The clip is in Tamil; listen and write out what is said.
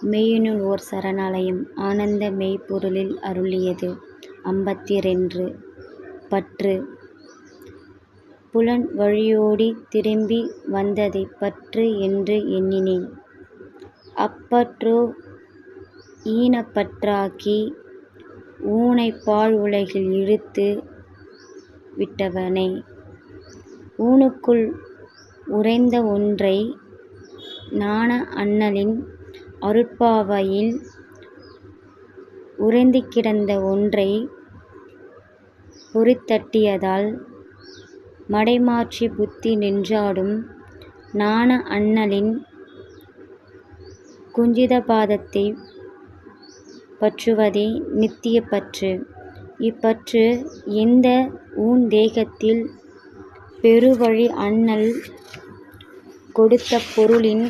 மெய்யினுள் ஓர் சரணாலயம் ஆனந்த மெய்ப்பொருளில் அருளியது. 52. பற்று. புலன் வழியோடித் திரும்பி வந்ததைப் பற்று என்று எண்ணினேன். அப்பற்றோ ஈனப்பற்றாக்கி ஊனைப் பாழ் உலகில் இழுத்து விட்டவனே. ஊனுக்குள் உறைந்த ஒன்றை ஞான அண்ணலின் அருட்பாவையில் உறைந்து கிடந்த ஒன்றைப் பொறிதட்டியதால் மடைமாற்றிப் புத்தி நின்றாடும் ஞான அண்ணலின் குஞ்சிதபாதத்தைப் பற்றுவதே நித்தியப் பற்று. இப்பற்று எந்த ஊன் தேகத்தில் பெருவழி அண்ணல் கொடுத்த பொருளின்